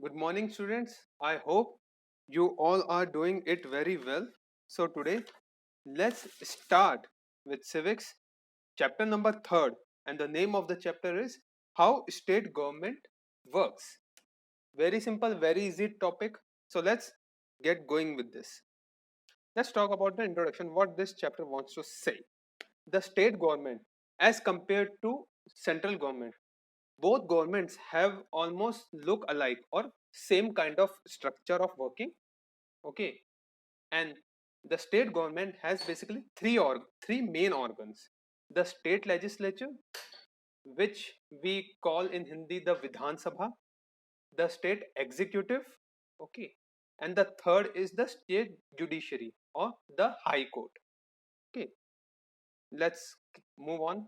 Good morning, students. I hope you all are doing it very well. So, today let's start with civics, chapter number 3rd, and the name of the chapter is How State Government Works. Very simple, very easy topic. So, let's get going with this. Let's talk about the introduction, what this chapter wants to say. The state government, as compared to central government, both governments have almost look alike or same kind of structure of working. Okay, and the state government has basically three main organs: the state legislature, which we call in Hindi the Vidhan Sabha; the state executive, okay, and the third is the state judiciary or the high court. Okay, let's move on.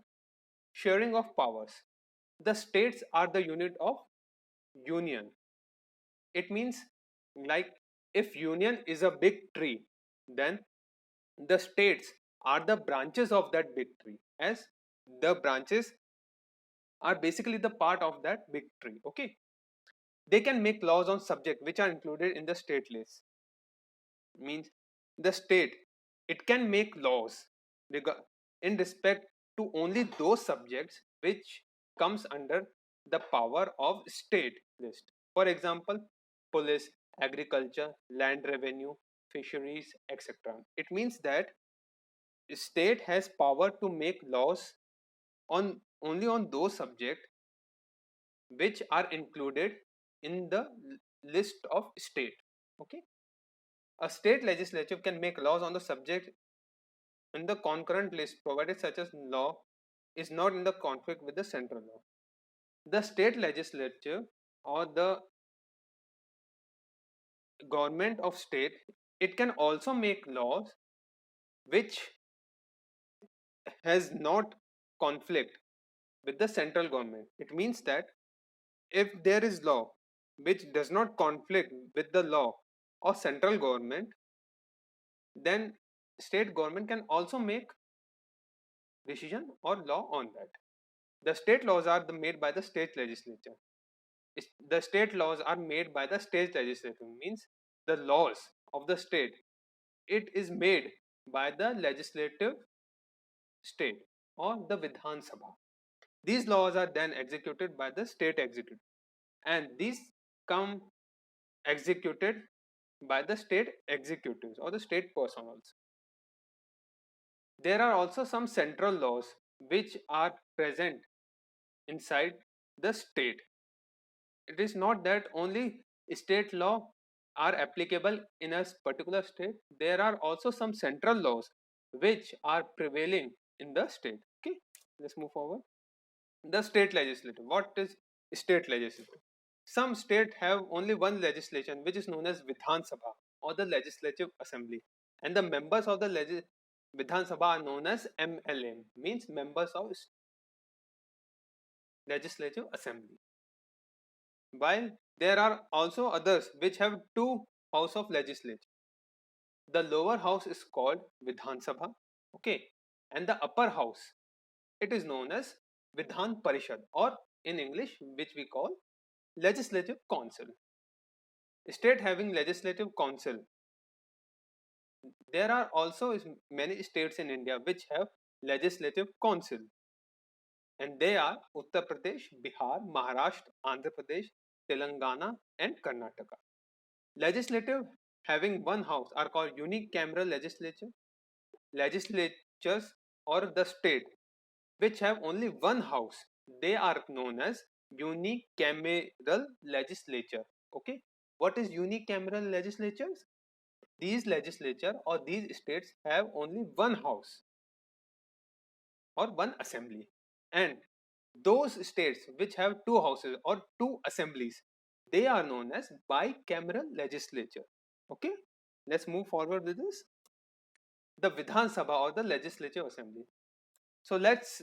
Sharing of powers: the states are the unit of union. It means, like, if union is a big tree, then the states are the branches of that big tree, as the branches are basically the part of that big tree. Okay, they can make laws on subject which are included in the state list. Means the state, it can make laws in respect to only those subjects which comes under the power of state list. For example, police, agriculture, land revenue, fisheries, etc. It means that state has power to make laws on only on those subjects which are included in the list of state. Okay, a state legislature can make laws on the subject in the concurrent list provided such as law is not in the conflict with the central law. The state legislature or the government of state, it can also make laws which has not conflict with the central government. It means that if there is law which does not conflict with the law of central government, then state government can also make decision or law on that. The state laws are made by the state legislature. The state laws are made by the state legislature, means the laws of the state, it is made by the legislative state or the Vidhan Sabha. These laws are then executed by the state executive, and these come executed by the state executives or the state personnels. There are also some central laws which are present inside the state. It is not that only state law are applicable in a particular state. There are also some central laws which are prevailing in the state. Okay, let's move forward. The state legislature. What is state legislature? Some state have only one legislation which is known as Vidhan Sabha or the Legislative Assembly, and the members of the Vidhan Sabha are known as MLM, means members of Legislative Assembly. While there are also others which have two house of legislature. The lower house is called Vidhan Sabha, okay, and the upper house, it is known as Vidhan Parishad, or in English which we call Legislative Council. State having Legislative Council. There are also many states in India which have Legislative Council, and they are Uttar Pradesh, Bihar, Maharashtra, Andhra Pradesh, Telangana, and Karnataka. Legislative having one house are called unicameral legislature. Legislatures or the state which have only one house, they are known as unicameral legislature. Okay, what is unicameral legislatures? These legislature or these states have only one house or one assembly, and those states which have two houses or two assemblies, they are known as bicameral legislature. Okay, let's move forward with this. The Vidhan Sabha or the Legislative Assembly. So let's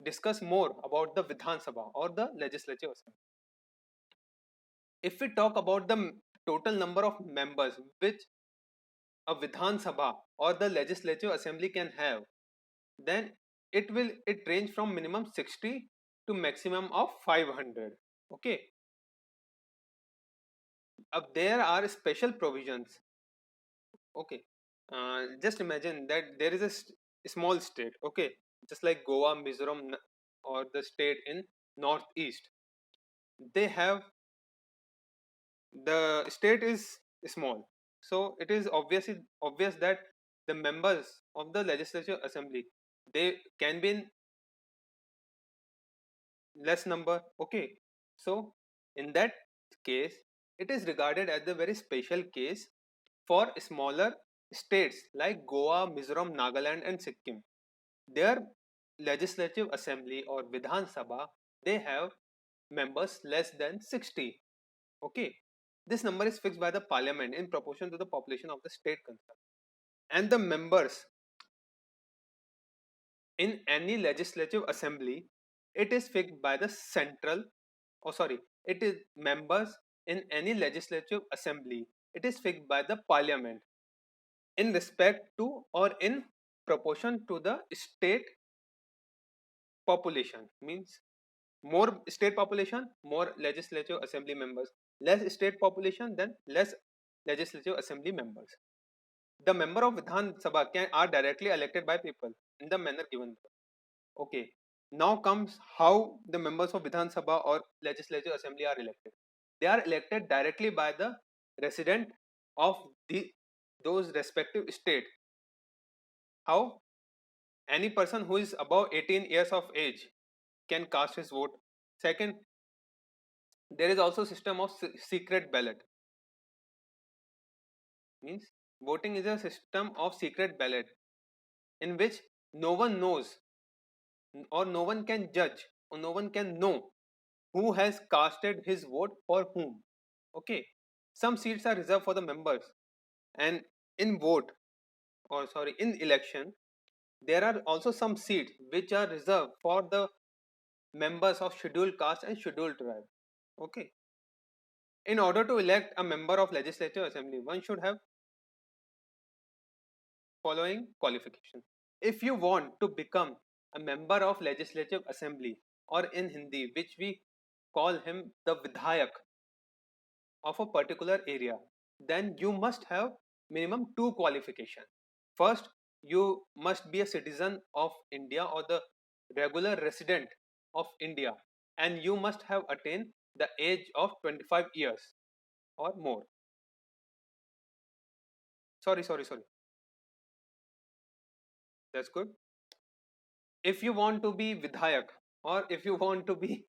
discuss more about the Vidhan Sabha or the Legislative Assembly. If we talk about the total number of members which a Vidhan Sabha or the Legislative Assembly can have, then it range from minimum 60 to maximum of 500. Okay, there are special provisions. Okay, just imagine that there is a small state. Okay, just like Goa, Mizoram, or the state in northeast. They have, the state is small, so it is obvious that the members of the legislative assembly, they can be in less number. Okay, so in that case, it is regarded as the very special case for smaller states like Goa, Mizoram, Nagaland and Sikkim. Their legislative assembly or Vidhan Sabha, they have members less than 60. Okay, this number is fixed by the parliament in proportion to the population of the state concerned. And the members in any legislative assembly, it is fixed by the central, oh sorry, it is members in any legislative assembly, it is fixed by the parliament in respect to or in proportion to the state population. Means more state population, more legislative assembly members. Less state population, then less legislative assembly members. The member of Vidhan Sabha are directly elected by people in the manner given. Okay. Now comes how the members of Vidhan Sabha or legislative assembly are elected. They are elected directly by the resident of those respective state. How? Any person who is above 18 years of age can cast his vote. Second, there is also system of secret ballot. Means voting is a system of secret ballot in which no one knows or no one can judge or no one can know who has casted his vote for whom. Okay, some seats are reserved for the members, and in vote, or sorry, in election, there are also some seats which are reserved for the members of scheduled caste and scheduled tribe. Okay, in order to elect a member of legislative assembly, one should have following qualification. If you want to become a member of legislative assembly, or in Hindi, which we call him the Vidhayak of a particular area, then you must have minimum two qualification. First, you must be a citizen of India or the regular resident of India, and you must have attained the age of 25 years or more. Sorry. That's good. If you want to be Vidhayak, or if you want to be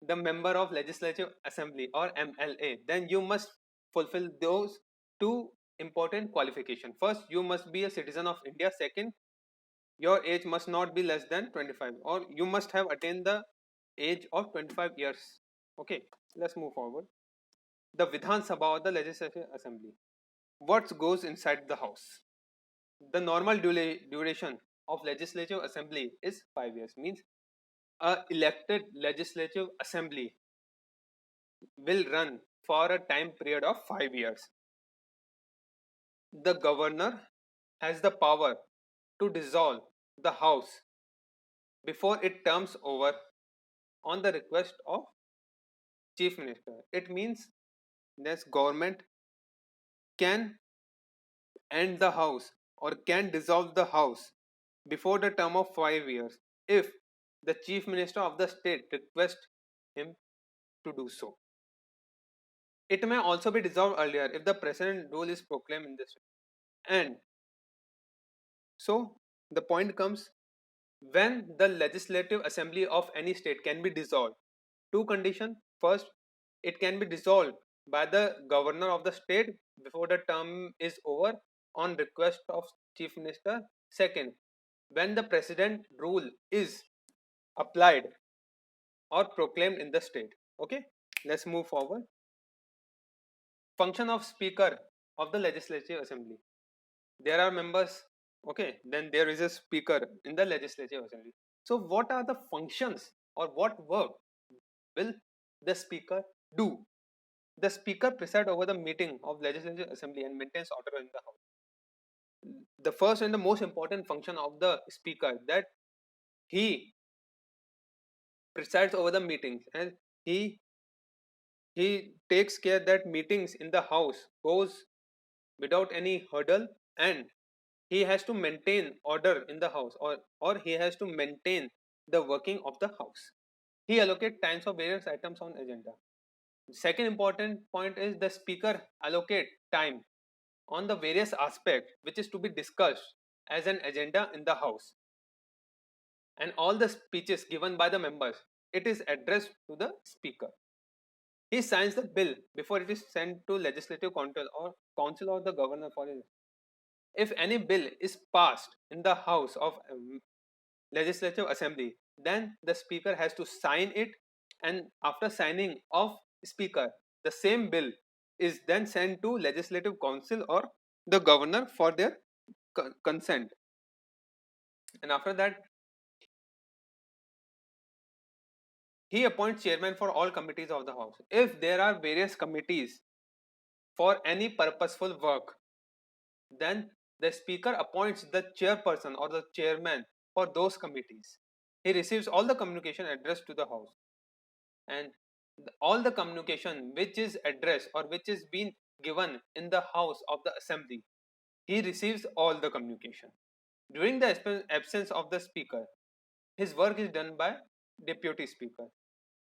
the member of legislative assembly or MLA, then you must fulfill those two important qualifications. First, you must be a citizen of India. Second, your age must not be less than 25, or you must have attained the age of 25 years. Okay, let's move forward. The Vidhan Sabha or the legislative assembly. What goes inside the house? The normal duration of legislative assembly is 5 years. Means a elected legislative assembly will run for a time period of 5 years. The governor has the power to dissolve the house before it terms over on the request of chief minister. It means this government can end the house or can dissolve the house before the term of 5 years if the chief minister of the state requests him to do so. It may also be dissolved earlier if the president rule is proclaimed in this way. And so the point comes, when the legislative assembly of any state can be dissolved, two conditions. First, it can be dissolved by the governor of the state before the term is over on request of chief minister. Second, when the president rule is applied or proclaimed in the state. Okay, let's move forward. Function of speaker of the legislative assembly. There are members, okay, then there is a speaker in the legislative assembly. So what are the functions or what work will the speaker do? The speaker presides over the meeting of legislative assembly and maintains order in the house. The first and the most important function of the speaker, that he presides over the meetings and he He takes care that meetings in the house goes without any hurdle, and he has to maintain order in the house, or he has to maintain the working of the house. He allocates times for various items on agenda. Second important point is the speaker allocate time on the various aspect which is to be discussed as an agenda in the house, and all the speeches given by the members, it is addressed to the speaker. He signs the bill before it is sent to legislative council or the governor for it. If any bill is passed in the house of legislative assembly, then the speaker has to sign it, and after signing of speaker, the same bill is then sent to legislative council or the governor for their consent. And after that, he appoints chairman for all committees of the house. If there are various committees for any purposeful work, then the speaker appoints the chairperson or the chairman for those committees. He receives all the communication addressed to the house, and all the communication which is addressed or which is being given in the house of the assembly, he receives all the communication. During the absence of the speaker, his work is done by deputy speaker.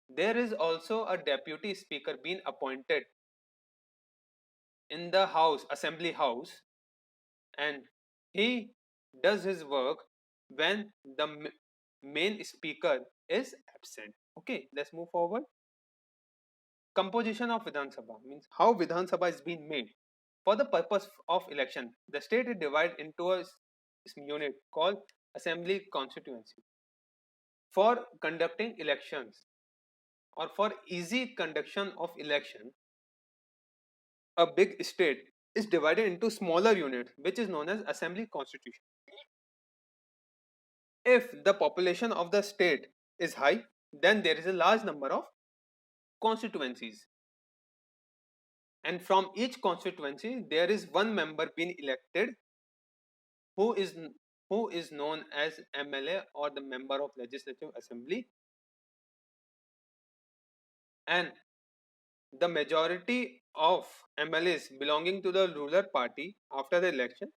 There is also a deputy speaker being appointed in the house, assembly house, and he does his work when the main speaker is absent. Okay, let's move forward. Composition of Vidhan Sabha means how Vidhan Sabha is being made. For the purpose of election, the state is divided into a unit called assembly constituency. For conducting elections or for easy conduction of election, a big state is divided into smaller units which is known as assembly constitution. If the population of the state is high, then there is a large number of constituencies, and from each constituency there is one member being elected who is known as MLA or the member of legislative assembly, and the majority of MLAs belonging to the ruler party after the election,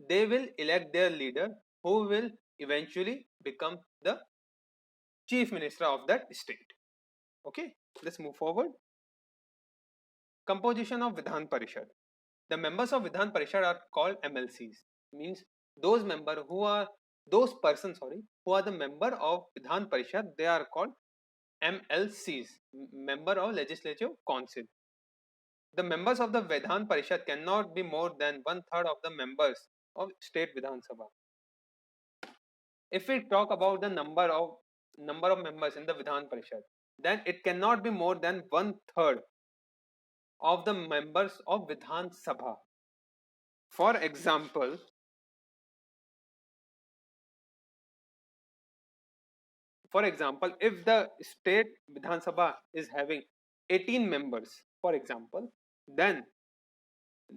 they will elect their leader who will eventually become the chief minister of that state. Okay, let's move forward. Composition of Vidhan Parishad. The members of Vidhan Parishad are called MLCs. Means those persons who are the member of Vidhan Parishad, they are called MLCs, member of Legislative Council. The members of the Vidhan Parishad cannot be more than 1/3 of the members of state Vidhan Sabha. If we talk about the number of members in the Vidhan Parishad, then it cannot be more than 1/3 of the members of Vidhan Sabha. For example, if the state Vidhan Sabha is having 18 members, for example, then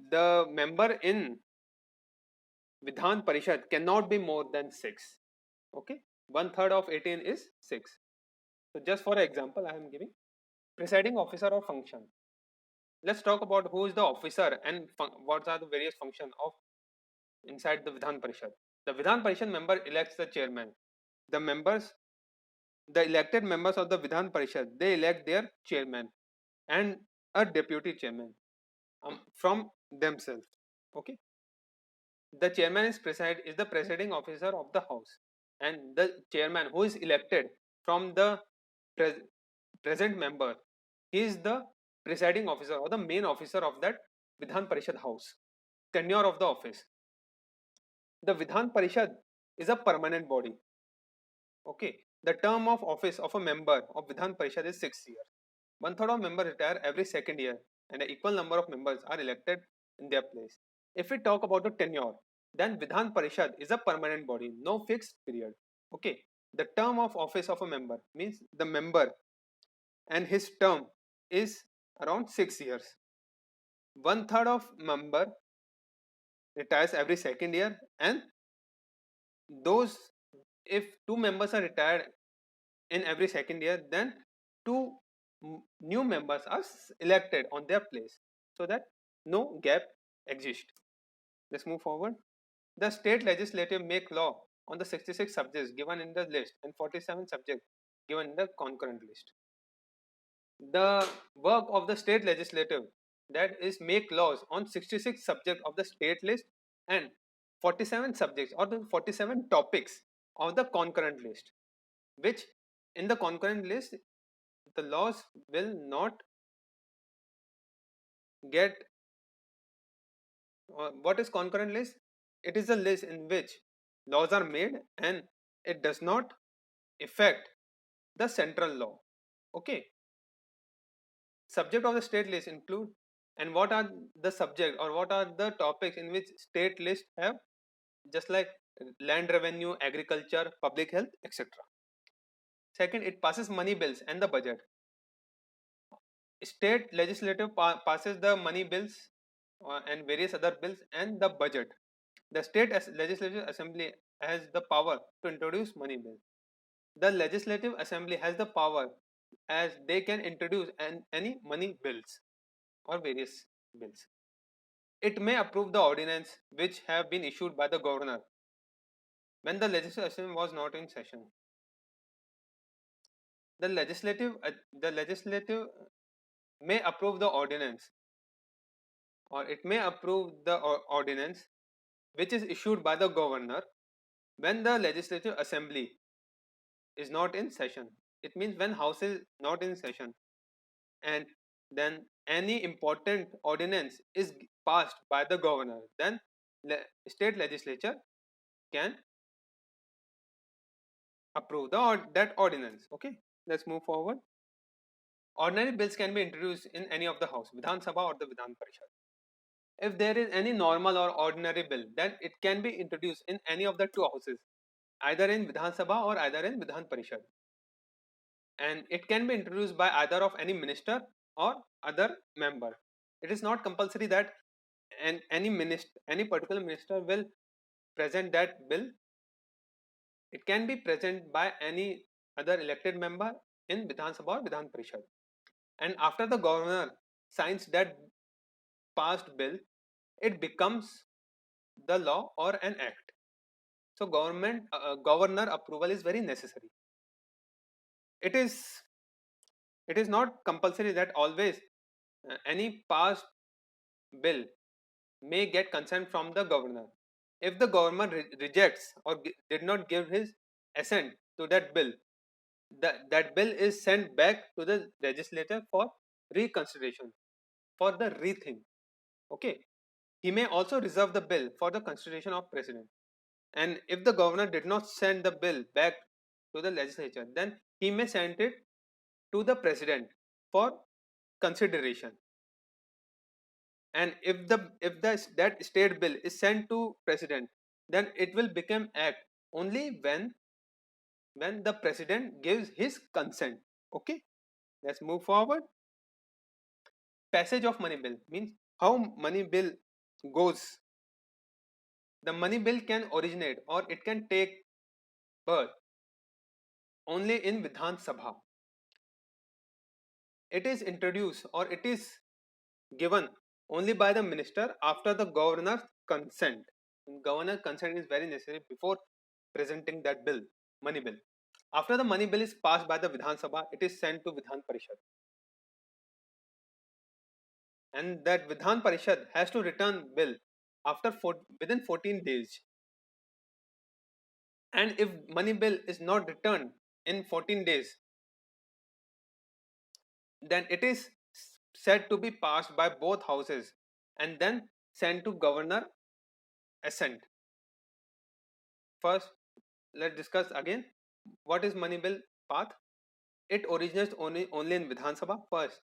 the member in Vidhan Parishad cannot be more than 6. Okay, 1/3 of 18 is 6. So just for example, I am giving presiding officer or function. Let's talk about who is the officer and what are the various functions of inside the Vidhan Parishad. The Vidhan Parishad member elects the chairman. The elected members of the Vidhan Parishad, they elect their chairman and a deputy chairman from themselves. Okay. The chairman is the presiding officer of the house, and the chairman who is elected from the present member, he is the presiding officer or the main officer of that Vidhan Parishad house. Tenure of the office. The Vidhan Parishad is a permanent body. Okay. The term of office of a member of Vidhan Parishad is 6 years. 1/3 of members retire every second year, and an equal number of members are elected in their place. If we talk about the tenure, then Vidhan Parishad is a permanent body, no fixed period. Okay. The term of office of a member means the member and his term is around 6 years. 1/3 of member retires every second year, and those, if two members are retired in every second year, then two new members are elected on their place so that no gap exists. Let's move forward. The state legislative make law on the 66 subjects given in the list and 47 subjects given in the concurrent list. The work of the state legislative, that is make laws on 66 subjects of the state list and 47 subjects or the 47 topics of the concurrent list, which in the concurrent list the laws will not get. What is concurrent list? It is a list in which laws are made and it does not affect the central law. Okay. Subject of the state list include, and what are the subject or what are the topics in which state list have, just like land revenue, agriculture, public health, etc. Second, it passes money bills and the budget. State legislative passes the money bills and various other bills and the budget. The state legislative assembly has the power to introduce money bill. The legislative assembly has the power as they can introduce any money bills or various bills. It may approve the ordinance which have been issued by the governor when the legislative assembly was not in session. The legislative may approve the ordinance, or it may approve the ordinance which is issued by the governor when the legislative assembly is not in session. It means when house is not in session, and then any important ordinance is passed by the governor, then state legislature can approve that ordinance. Okay, let's move forward. Ordinary bills can be introduced in any of the house, Vidhan Sabha or the Vidhan Parishad. If there is any normal or ordinary bill, then it can be introduced in any of the two houses, either in Vidhan Sabha or either in Vidhan Parishad. And it can be introduced by either of any minister or other member. It is not compulsory that any particular minister will present that bill. It can be present by any other elected member in Vidhan Sabha or Vidhan Parishad. And after the governor signs that passed bill, it becomes the law or an act. So governor approval is very necessary. It is not compulsory that always any passed bill may get consent from the governor. If the government rejects or did not give his assent to that bill, that bill is sent back to the legislature for reconsideration, for the rethink. Okay. He may also reserve the bill for the consideration of president. And if the governor did not send the bill back to the legislature, then he may send it to the president for consideration. And if that state bill is sent to president, then it will become act only when the president gives his consent. Okay, let's move forward. Passage of money bill means how money bill goes. The money bill can originate or it can take birth only in Vidhan Sabha. It is introduced or it is given only by the minister after the governor's consent. Governor consent is very necessary before presenting that bill, money bill. After the money bill is passed by the Vidhan Sabha, it is sent to Vidhan Parishad. And that Vidhan Parishad has to return bill within 14 days. And if money bill is not returned in 14 days, then it is said to be passed by both houses and then sent to governor assent. First, let's discuss again what is money bill path. It originates only in Vidhan Sabha. First,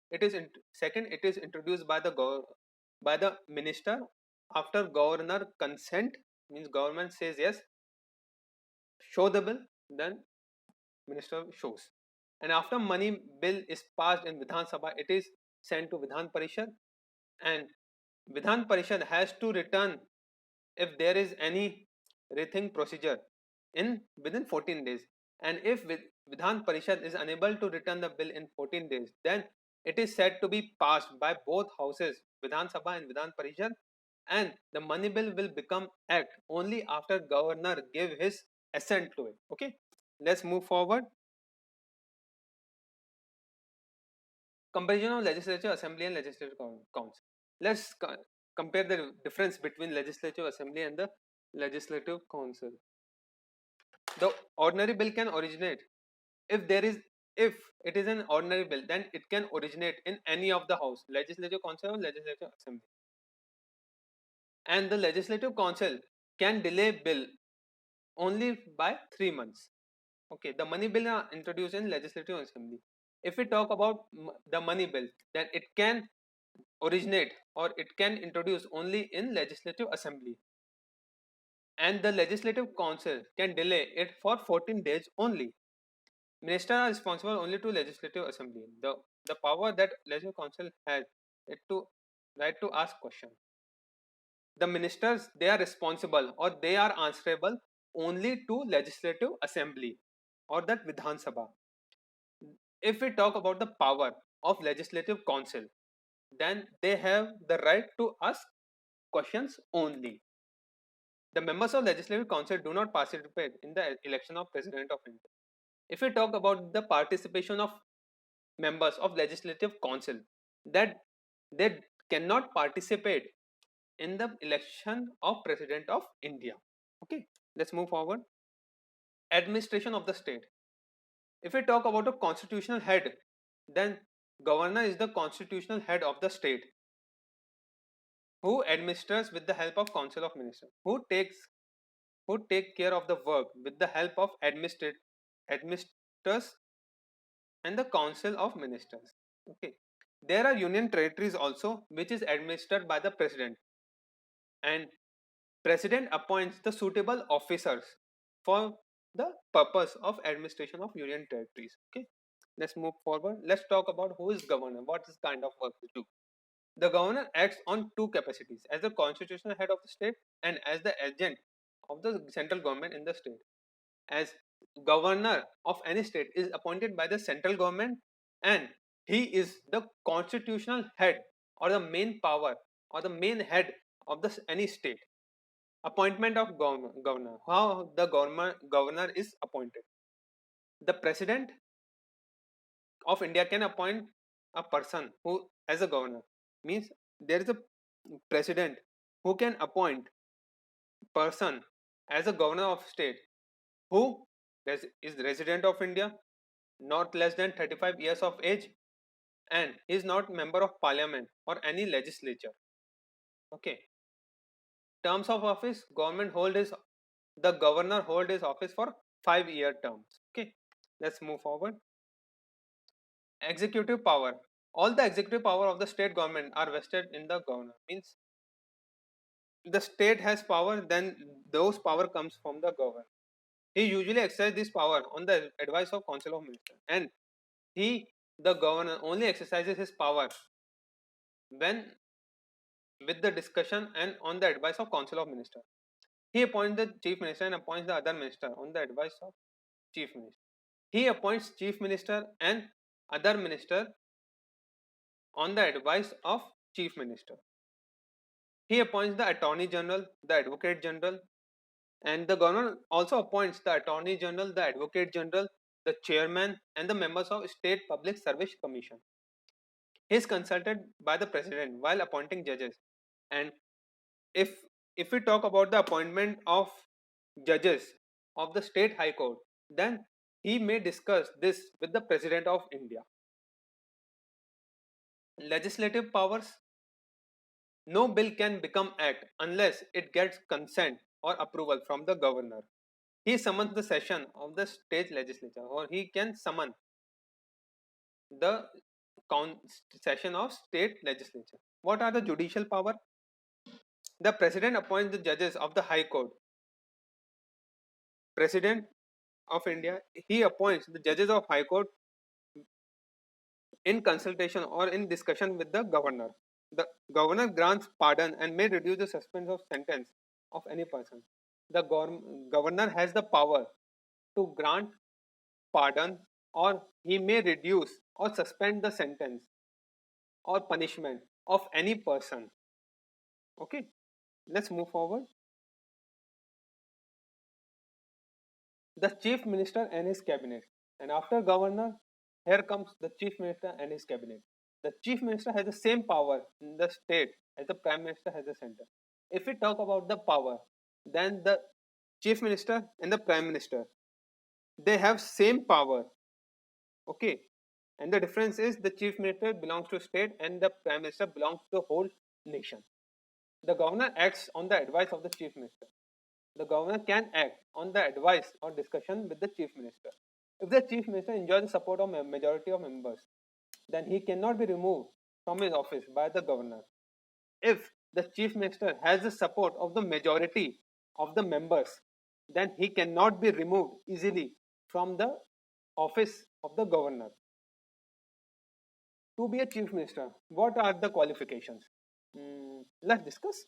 second, it is introduced by the minister after governor consent, means government says yes, show the bill, then minister shows. And after money bill is passed in Vidhan Sabha, it is sent to Vidhan Parishad, and Vidhan Parishad has to return if there is any rethink procedure within 14 days. And if Vidhan Parishad is unable to return the bill in 14 days, then it is said to be passed by both houses, Vidhan Sabha and Vidhan Parishad, and the money bill will become act only after governor give his assent to it. Okay, let's move forward. Comparison of legislative assembly and legislative council. Let's compare the difference between legislative assembly and the legislative council. The ordinary bill can originate if there is if it is an ordinary bill, then it can originate in any of the house, legislative council or legislative assembly, and the legislative council can delay bill only by 3 months. Okay, the money bill are introduced in legislative assembly. If we talk about the money bill, then it can originate or it can introduce only in legislative assembly, and the legislative council can delay it for 14 days only. Ministers are responsible only to legislative assembly. The power that legislative council has is to right to ask question. The ministers, they are responsible or they are answerable only to legislative assembly or that Vidhan Sabha. If we talk about the power of legislative council, then they have the right to ask questions only. The members of legislative council do not participate in the election of president of India. If we talk about the participation of members of legislative council, that they cannot participate in the election of president of India. Okay, let's move forward. Administration of the state. If we talk about a constitutional head, then governor is the constitutional head of the state who administers with the help of council of ministers, who take care of the work with the help of administrators and the council of ministers. Okay, there are union territories also which is administered by the president, and president appoints the suitable officers for the purpose of administration of union territories. Okay, let's move forward. Let's talk about who is governor, what is kind of work to do. The governor acts on two capacities: as the constitutional head of the state and as the agent of the central government in the state. As governor of any state is appointed by the central government, and he is the constitutional head or the main power or the main head of the any state. Appointment of governor. How the governor is appointed? The president of India can appoint a person who as a governor. Means there is a president who can appoint person as a governor of state who is resident of India, not less than 35 years of age, and is not member of parliament or any legislature. Okay. Terms of office, the governor hold his office for 5-year terms. Okay. Let's move forward. Executive power. All the executive power of the state government are vested in the governor. Means the state has power, then those power comes from the governor. He usually exercises this power on the advice of council of ministers, and the governor only exercises his power when with the discussion and on the advice of council of ministers. He appoints the chief minister and appoints the other minister on the advice of chief minister. He appoints chief minister and other minister on the advice of chief minister. He appoints the attorney general, the advocate general, and the governor also appoints the attorney general, the advocate general, the chairman, and the members of state public service commission. He is consulted by the president while appointing judges. And if we talk about the appointment of judges of the state high court, then he may discuss this with the president of India. Legislative powers. No bill can become act unless it gets consent or approval from the governor. He summons the session of the state legislature, or he can summon the session of state legislature. What are the judicial power? The president appoints the judges of the high court. President of India, he appoints the judges of high court in consultation or in discussion with the governor. The governor grants pardon and may reduce the suspense of sentence of any person. The governor has the power to grant pardon, or he may reduce or suspend the sentence or punishment of any person. Okay, let's move forward. The chief minister and his cabinet. And after governor, here comes the chief minister and his cabinet. The chief minister has the same power in the state as the prime minister has the center. If we talk about the power, then the chief minister and the prime minister, they have same power. Okay, and the difference is the chief minister belongs to state and the prime minister belongs to the whole nation. The governor acts on the advice of the chief minister. The governor can act on the advice or discussion with the chief minister. If the chief minister enjoys the support of a majority of members, then he cannot be removed from his office by the governor. If the chief minister has the support of the majority of the members, then he cannot be removed easily from the office of the governor. To be a chief minister, what are the qualifications? Let's discuss.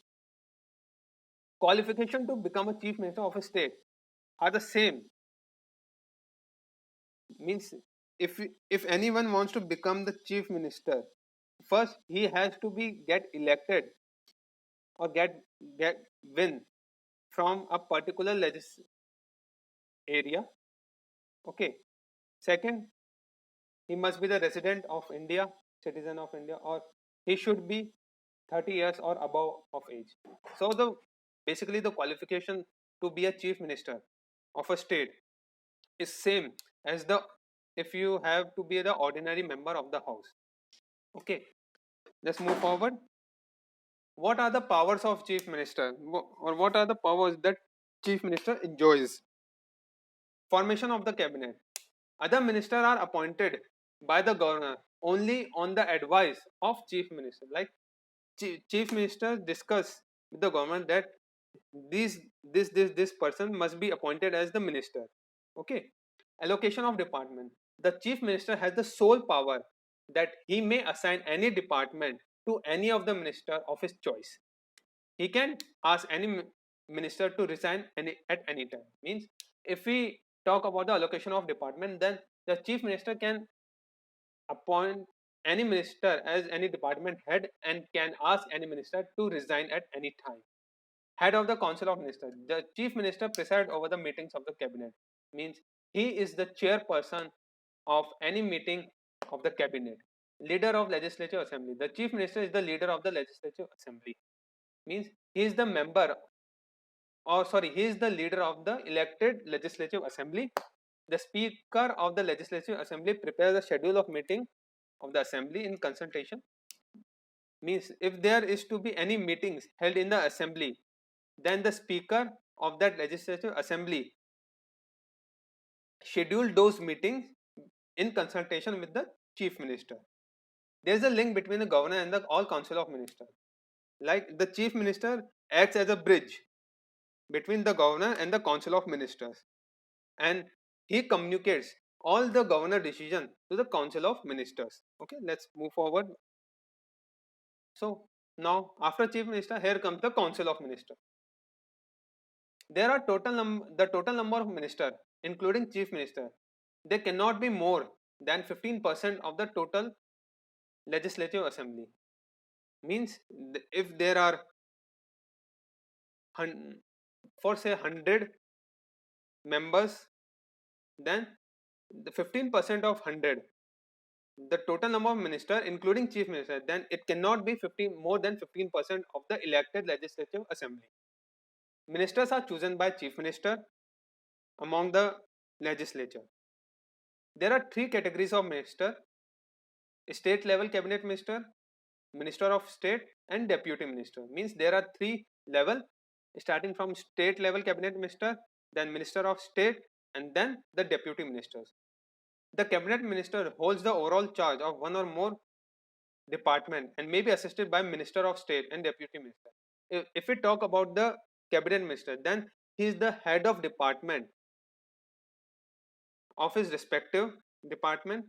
Qualification to become a chief minister of a state are the same. Means if anyone wants to become the chief minister, first he has to be get elected or get win from a particular area. Okay. Second, he must be the resident of India, citizen of India, or he should be 30 years or above of age. So the basically the qualification to be a chief minister of a state is same as the if you have to be the ordinary member of the house. Okay, let's move forward. What are the powers of chief minister, or what are the powers that chief minister enjoys? Formation of the cabinet. Other ministers are appointed by the governor only on the advice of chief minister. Like chief minister discuss with the government that this person must be appointed as the minister. Okay. Allocation of department. The chief minister has the sole power that he may assign any department to any of the minister of his choice. He can ask any minister to resign at any time. Means if we talk about the allocation of department, then the chief minister can appoint any minister as any department head and can ask any minister to resign at any time. Head of the council of ministers. The chief minister presides over the meetings of the cabinet. Means he is the chairperson of any meeting of the cabinet. Leader of legislative assembly. The chief minister is the leader of the legislative assembly. Means he is the member, or sorry, he is the leader of the elected legislative assembly. The speaker of the legislative assembly prepares the schedule of meeting of the assembly in consultation. Means if there is to be any meetings held in the assembly, then the speaker of that legislative assembly schedule those meetings in consultation with the chief minister. There is a link between the governor and the all council of ministers. Like the chief minister acts as a bridge between the governor and the council of ministers, and he communicates all the governor decision to the council of ministers. Okay, let's move forward. So now after chief minister, here comes the council of ministers. There are the total number of ministers, including chief minister, they cannot be more than 15% of the total legislative assembly. Means if there are for say 100 members, then the 15% of 100, the total number of minister including chief minister, then it cannot be 15 more than 15% of the elected legislative assembly. Ministers are chosen by chief minister among the legislature. There are three categories of minister: state level cabinet minister, minister of state, and deputy minister. Means there are three level, starting from state level cabinet minister, then minister of state, and then the deputy ministers. The cabinet minister holds the overall charge of one or more department and may be assisted by minister of state and deputy minister. If we talk about the cabinet minister, then he is the head of department of his respective department,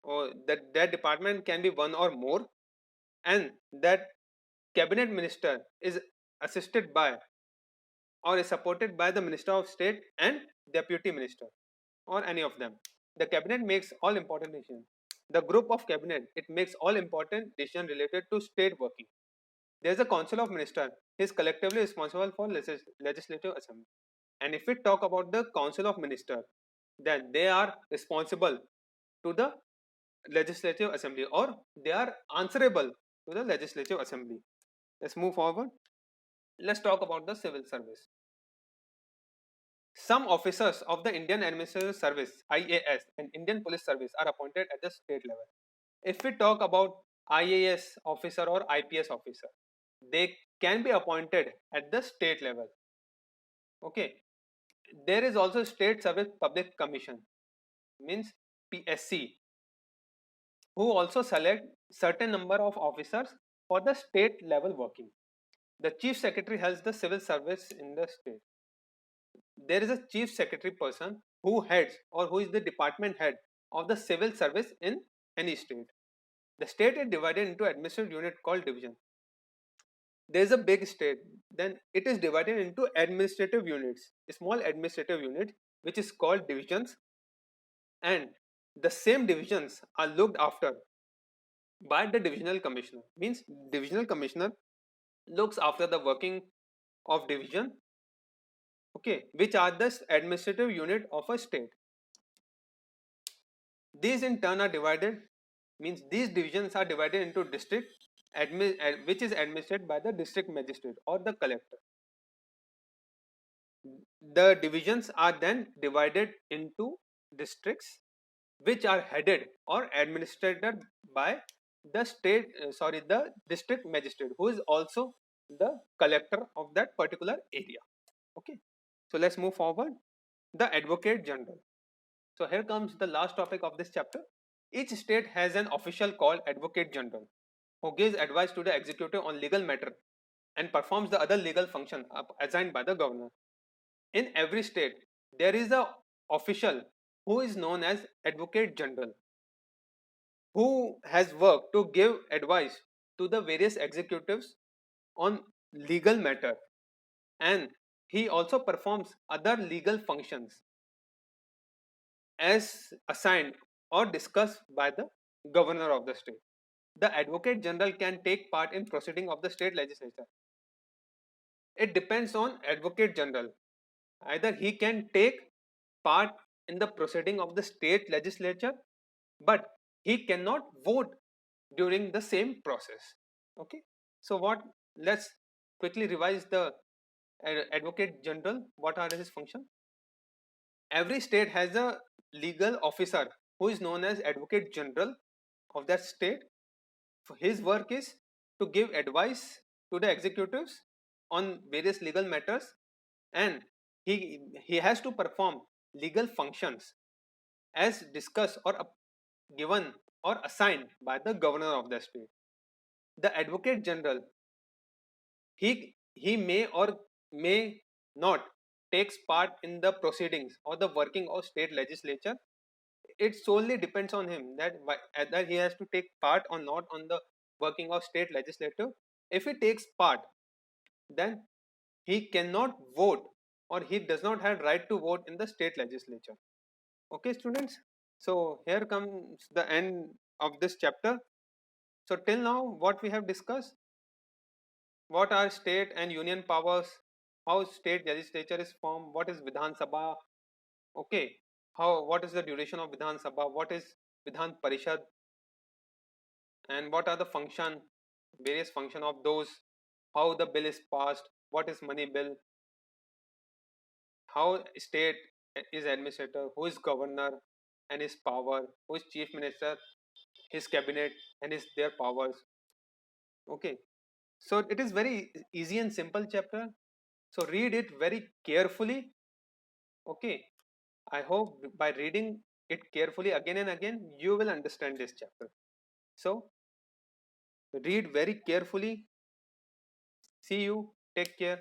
or that department can be one or more, and that cabinet minister is assisted by or is supported by the minister of state and deputy minister, or any of them. the cabinet makes all important decisions. The group of cabinet, it makes all important decisions related to state working. There is a council of ministers. He is collectively responsible for legislative assembly. And if we talk about the council of ministers, then they are responsible to the legislative assembly, or they are answerable to the legislative assembly. Let's move forward. Let's talk about the civil service. Some officers of the Indian Administrative Service (IAS) and Indian Police Service are appointed at the state level. If we talk about IAS officer or IPS officer, they can be appointed at the state level. Okay. There is also State Service Public Commission, means PSC, who also select certain number of officers for the state level working. The chief secretary heads the civil service in the state. There is a chief secretary person who heads, or who is the department head of the civil service in any state. The state is divided into administrative unit called division. There is a big state, then it is divided into administrative units, small administrative units, which is called divisions, and the same divisions are looked after by the divisional commissioner. Means divisional commissioner looks after the working of division, okay, which are the administrative unit of a state. These in turn are divided, means these divisions are divided into district, which is administered by the district magistrate or the collector. The divisions are then divided into districts, which are headed or administered by the the district magistrate, who is also the collector of that particular area. Okay, so let's move forward. The advocate general. So here comes the last topic of this chapter. Each state has an official called advocate general, who gives advice to the executive on legal matter and performs the other legal function assigned by the governor. In every state, there is a official who is known as advocate general, who has worked to give advice to the various executives on legal matter, and he also performs other legal functions as assigned or discussed by the governor of the state. The advocate general can take part in proceeding of the state legislature. It depends on advocate general. Either he can take part in the proceeding of the state legislature, but he cannot vote during the same process. Okay, so let's quickly revise the advocate general. What are his functions? Every state has a legal officer who is known as advocate general of that state. His work is to give advice to the executives on various legal matters, and he has to perform legal functions as discussed or given or assigned by the governor of the state. The advocate general, he may or may not takes part in the proceedings or the working of state legislature. It solely depends on him that whether he has to take part or not on the working of state legislature. If he takes part, then he cannot vote, or he does not have right to vote in the state legislature. Okay, students, so here comes the end of this chapter. So till now, what we have discussed: what are state and union powers, how state legislature is formed, what is Vidhan Sabha, okay, what is the duration of Vidhan Sabha, what is Vidhan Parishad, and what are the various function of those, how the bill is passed, what is money bill, how state is administrator, who is governor and his power, who is chief minister, his cabinet and their powers. Okay, so it is very easy and simple chapter, so read it very carefully. Okay, I hope by reading it carefully again and again you will understand this chapter. So read very carefully. See you, take care.